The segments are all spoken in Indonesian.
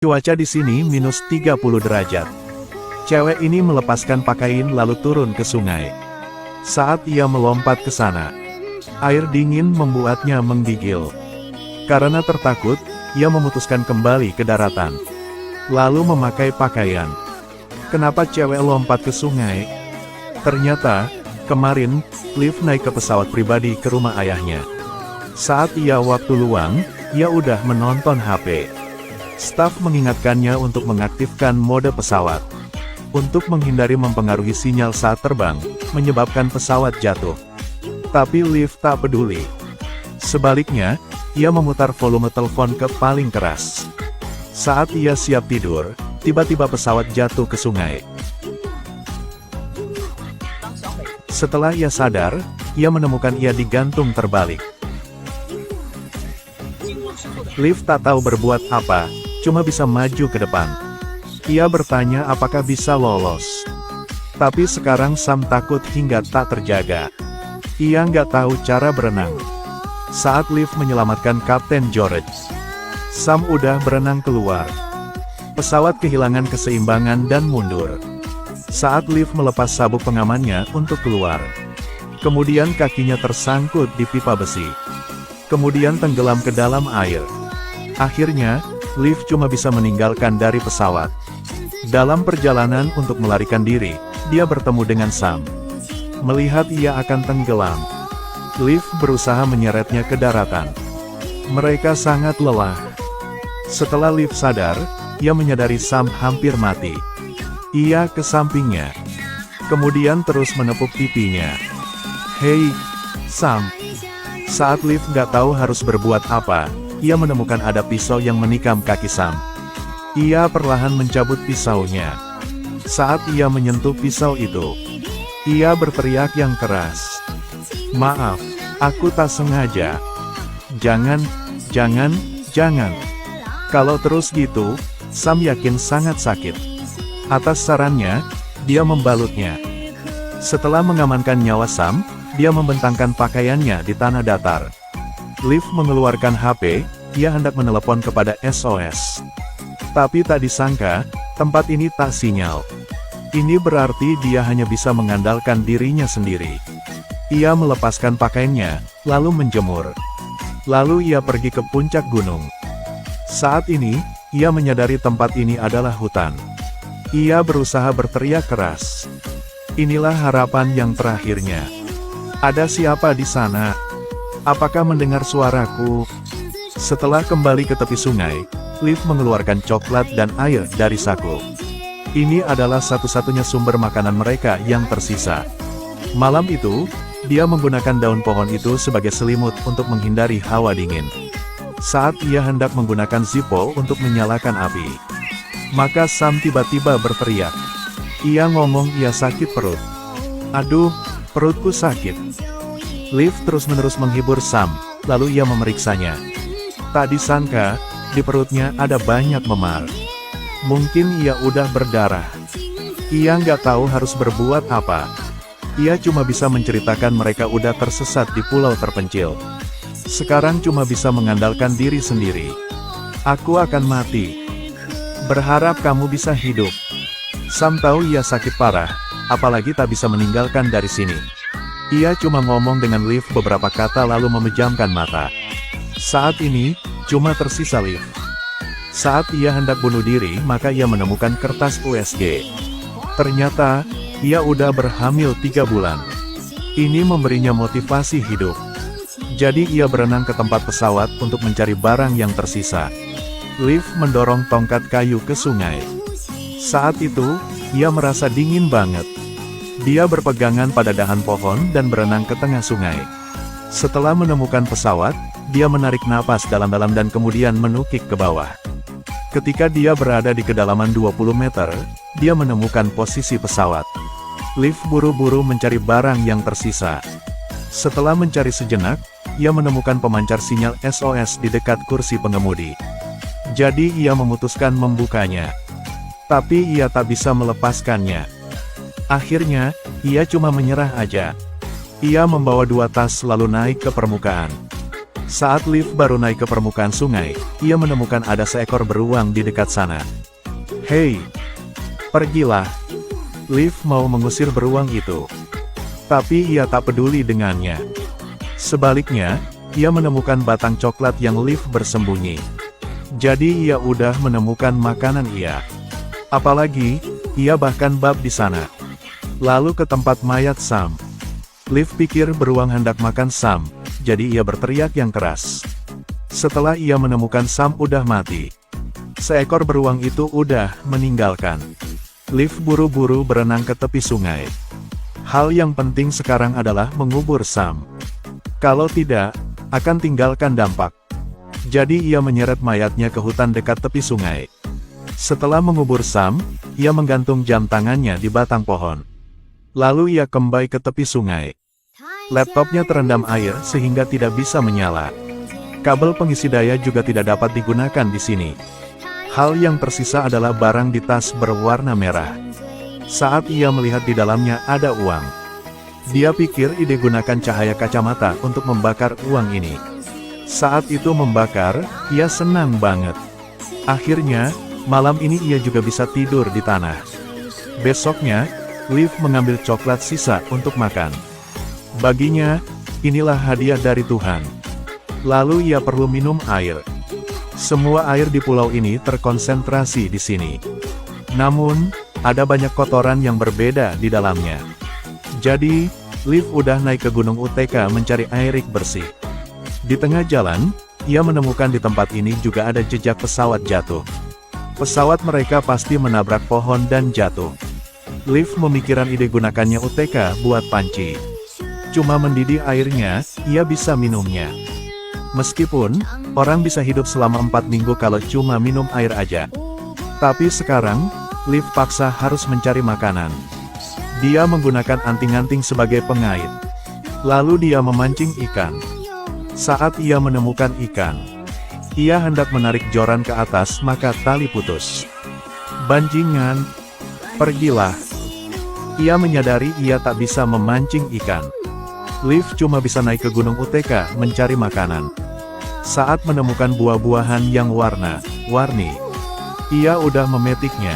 Cuaca di sini minus 30 derajat. Cewek ini melepaskan pakaian lalu turun ke sungai. Saat ia melompat ke sana, air dingin membuatnya menggigil. Karena tertakut, ia memutuskan kembali ke daratan. Lalu memakai pakaian. Kenapa cewek lompat ke sungai? Ternyata, kemarin, Liv naik ke pesawat pribadi ke rumah ayahnya. Saat ia waktu luang, ia udah menonton HP. Staf mengingatkannya untuk mengaktifkan mode pesawat. Untuk menghindari mempengaruhi sinyal saat terbang, menyebabkan pesawat jatuh. Tapi Liv tak peduli. Sebaliknya, ia memutar volume telepon ke paling keras. Saat ia siap tidur, tiba-tiba pesawat jatuh ke sungai. Setelah ia sadar, ia menemukan ia digantung terbalik. Liv tak tahu berbuat apa, cuma bisa maju ke depan. Ia bertanya apakah bisa lolos. Tapi sekarang Sam takut hingga tak terjaga. Ia nggak tahu cara berenang. Saat Liv menyelamatkan Kapten George, Sam udah berenang keluar. Pesawat kehilangan keseimbangan dan mundur. Saat Liv melepas sabuk pengamannya untuk keluar. Kemudian kakinya tersangkut di pipa besi. Kemudian tenggelam ke dalam air. Akhirnya, Liv cuma bisa meninggalkan dari pesawat. Dalam perjalanan untuk melarikan diri, dia bertemu dengan Sam. Melihat ia akan tenggelam, Liv berusaha menyeretnya ke daratan. Mereka sangat lelah. Setelah Liv sadar, ia menyadari Sam hampir mati. Ia ke sampingnya. Kemudian terus menepuk pipinya. "Hei, Sam." Saat Liv nggak tahu harus berbuat apa, ia menemukan ada pisau yang menikam kaki Sam. Ia perlahan mencabut pisaunya. Saat ia menyentuh pisau itu, ia berteriak yang keras. "Maaf, aku tak sengaja. Jangan, jangan, jangan." Kalau terus gitu, Sam yakin sangat sakit. Atas sarannya, dia membalutnya. Setelah mengamankan nyawa Sam, dia membentangkan pakaiannya di tanah datar. Liv mengeluarkan HP, ia hendak menelepon kepada SOS. Tapi tak disangka, tempat ini tak sinyal. Ini berarti dia hanya bisa mengandalkan dirinya sendiri. Ia melepaskan pakaiannya, lalu menjemur. Lalu ia pergi ke puncak gunung. Saat ini, ia menyadari tempat ini adalah hutan. Ia berusaha berteriak keras. Inilah harapan yang terakhirnya. Ada siapa di sana? Apakah mendengar suaraku? Setelah kembali ke tepi sungai, Liv mengeluarkan coklat dan air dari saku. Ini adalah satu-satunya sumber makanan mereka yang tersisa. Malam itu, dia menggunakan daun pohon itu sebagai selimut untuk menghindari hawa dingin. Saat ia hendak menggunakan Zippo untuk menyalakan api, maka Sam tiba-tiba berteriak. Ia ngomong ia sakit perut. "Aduh, perutku sakit." Liv terus-menerus menghibur Sam, lalu ia memeriksanya. Tak disangka, di perutnya ada banyak memar. Mungkin ia udah berdarah. Ia nggak tahu harus berbuat apa. Ia cuma bisa menceritakan mereka udah tersesat di pulau terpencil. Sekarang cuma bisa mengandalkan diri sendiri. "Aku akan mati. Berharap kamu bisa hidup." Sam tahu ia sakit parah, apalagi tak bisa meninggalkan dari sini. Ia cuma ngomong dengan Liv beberapa kata lalu memejamkan mata. Saat ini, cuma tersisa Liv. Saat ia hendak bunuh diri, maka ia menemukan kertas USG. Ternyata, ia udah berhamil 3 bulan. Ini memberinya motivasi hidup. Jadi ia berenang ke tempat pesawat untuk mencari barang yang tersisa. Liv mendorong tongkat kayu ke sungai. Saat itu, ia merasa dingin banget. Dia berpegangan pada dahan pohon dan berenang ke tengah sungai. Setelah menemukan pesawat, dia menarik napas dalam-dalam dan kemudian menukik ke bawah. Ketika dia berada di kedalaman 20 meter, dia menemukan posisi pesawat. Liv buru-buru mencari barang yang tersisa. Setelah mencari sejenak, ia menemukan pemancar sinyal SOS di dekat kursi pengemudi. Jadi ia memutuskan membukanya. Tapi ia tak bisa melepaskannya. Akhirnya, ia cuma menyerah aja. Ia membawa 2 tas lalu naik ke permukaan. Saat Liv baru naik ke permukaan sungai, ia menemukan ada seekor beruang di dekat sana. Hei, pergilah. Liv mau mengusir beruang itu. Tapi ia tak peduli dengannya. Sebaliknya, ia menemukan batang coklat yang Liv bersembunyi. Jadi ia udah menemukan makanan ia. Apalagi, ia bahkan bab di sana. Lalu ke tempat mayat Sam. Liv pikir beruang hendak makan Sam, jadi ia berteriak yang keras. Setelah ia menemukan Sam udah mati. Seekor beruang itu udah meninggalkan. Liv buru-buru berenang ke tepi sungai. Hal yang penting sekarang adalah mengubur Sam. Kalau tidak, akan tinggalkan dampak. Jadi ia menyeret mayatnya ke hutan dekat tepi sungai. Setelah mengubur Sam, ia menggantung jam tangannya di batang pohon. Lalu ia kembali ke tepi sungai. Laptopnya terendam air sehingga tidak bisa menyala. Kabel pengisi daya juga tidak dapat digunakan di sini. Hal yang tersisa adalah barang di tas berwarna merah. Saat ia melihat di dalamnya ada uang. Dia pikir ide gunakan cahaya kacamata untuk membakar uang ini. Saat itu membakar, ia senang banget. Akhirnya, malam ini ia juga bisa tidur di tanah. Besoknya, Liv mengambil coklat sisa untuk makan. Baginya, inilah hadiah dari Tuhan. Lalu ia perlu minum air. Semua air di pulau ini terkonsentrasi di sini. Namun, ada banyak kotoran yang berbeda di dalamnya. Jadi, Liv udah naik ke Gunung UTK mencari air bersih. Di tengah jalan, ia menemukan di tempat ini juga ada jejak pesawat jatuh. Pesawat mereka pasti menabrak pohon dan jatuh. Liv memikirkan ide gunakannya UTK buat panci. Cuma mendidih airnya, ia bisa minumnya. Meskipun, orang bisa hidup selama 4 minggu kalau cuma minum air aja. Tapi sekarang, Liv paksa harus mencari makanan. Dia menggunakan anting-anting sebagai pengait. Lalu dia memancing ikan. Saat ia menemukan ikan, ia hendak menarik joran ke atas maka tali putus. Banjingan, pergilah. Ia menyadari ia tak bisa memancing ikan. Liv cuma bisa naik ke Gunung UTK mencari makanan. Saat menemukan buah-buahan yang warna-warni, ia udah memetiknya.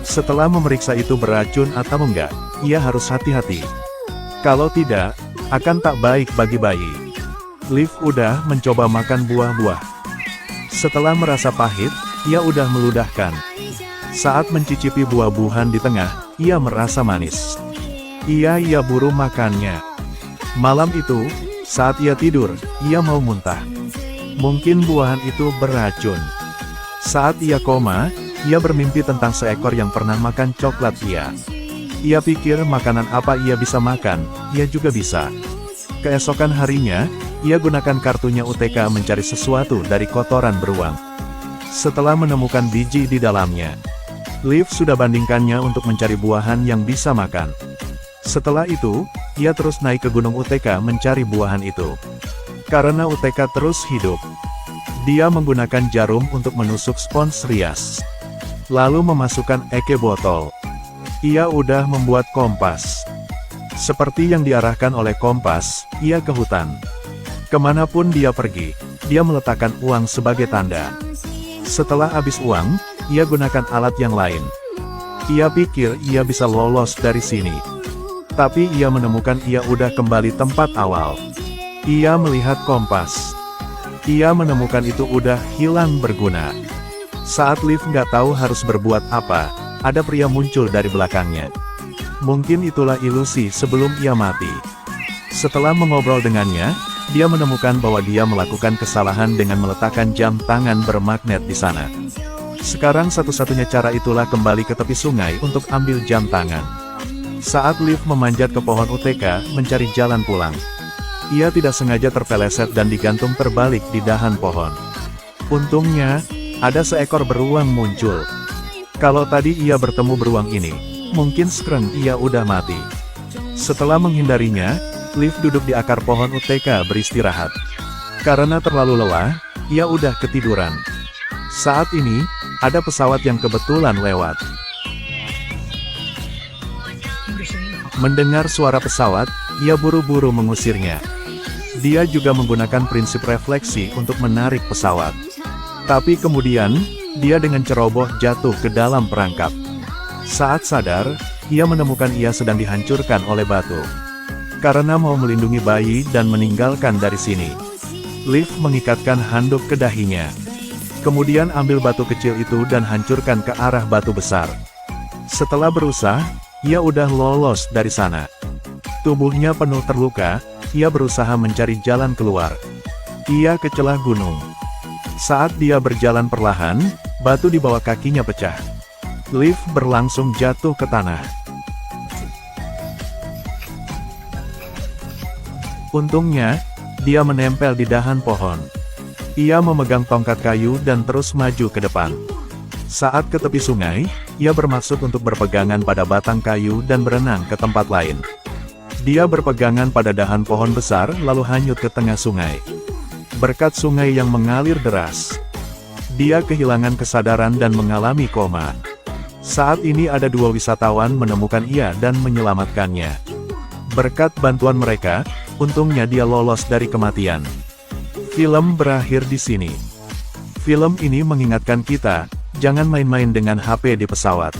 Setelah memeriksa itu beracun atau enggak, ia harus hati-hati. Kalau tidak, akan tak baik bagi bayi. Liv udah mencoba makan buah-buah. Setelah merasa pahit, ia udah meludahkan. Saat mencicipi buah-buahan di tengah, ia merasa manis. Ia buru makannya. Malam itu, saat ia tidur, ia mau muntah. Mungkin buahan itu beracun. Saat ia koma, ia bermimpi tentang seekor yang pernah makan coklat ia. Ia pikir makanan apa ia bisa makan, ia juga bisa. Keesokan harinya, ia gunakan kartunya UTK mencari sesuatu dari kotoran beruang. Setelah menemukan biji di dalamnya, Liv sudah bandingkannya untuk mencari buahan yang bisa makan. Setelah itu, ia terus naik ke Gunung UTK mencari buahan itu. Karena UTK terus hidup, dia menggunakan jarum untuk menusuk spons rias. Lalu memasukkan eke botol. Ia udah membuat kompas. Seperti yang diarahkan oleh kompas, ia ke hutan. Kemanapun dia pergi, dia meletakkan uang sebagai tanda. Setelah habis uang, ia gunakan alat yang lain. Ia pikir ia bisa lolos dari sini. Tapi ia menemukan ia udah kembali tempat awal. Ia melihat kompas. Ia menemukan itu udah hilang berguna. Saat Liv nggak tahu harus berbuat apa, ada pria muncul dari belakangnya. Mungkin itulah ilusi sebelum ia mati. Setelah mengobrol dengannya, dia menemukan bahwa dia melakukan kesalahan dengan meletakkan jam tangan bermagnet di sana. Sekarang satu-satunya cara itulah kembali ke tepi sungai untuk ambil jam tangan. Saat Liv memanjat ke pohon UTK mencari jalan pulang, ia tidak sengaja terpeleset dan digantung terbalik di dahan pohon. Untungnya, ada seekor beruang muncul. Kalau tadi ia bertemu beruang ini, mungkin sekarang ia udah mati. Setelah menghindarinya, Liv duduk di akar pohon UTK beristirahat. Karena terlalu lelah, ia udah ketiduran. Saat ini, ada pesawat yang kebetulan lewat. Mendengar suara pesawat, ia buru-buru mengusirnya. Dia juga menggunakan prinsip refleksi untuk menarik pesawat. Tapi kemudian, dia dengan ceroboh jatuh ke dalam perangkap. Saat sadar, ia menemukan ia sedang dihancurkan oleh batu. Karena mau melindungi bayi dan meninggalkan dari sini, Liv mengikatkan handuk ke dahinya. Kemudian ambil batu kecil itu dan hancurkan ke arah batu besar. Setelah berusaha, ia udah lolos dari sana. Tubuhnya penuh terluka, ia berusaha mencari jalan keluar. Ia ke celah gunung. Saat dia berjalan perlahan, batu di bawah kakinya pecah. Liv berlangsung jatuh ke tanah. Untungnya, dia menempel di dahan pohon. Ia memegang tongkat kayu dan terus maju ke depan. Saat ke tepi sungai, ia bermaksud untuk berpegangan pada batang kayu dan berenang ke tempat lain. Dia berpegangan pada dahan pohon besar lalu hanyut ke tengah sungai. Berkat sungai yang mengalir deras, dia kehilangan kesadaran dan mengalami koma. Saat ini ada 2 wisatawan menemukan ia dan menyelamatkannya. Berkat bantuan mereka, untungnya dia lolos dari kematian. Film berakhir di sini. Film ini mengingatkan kita, jangan main-main dengan HP di pesawat.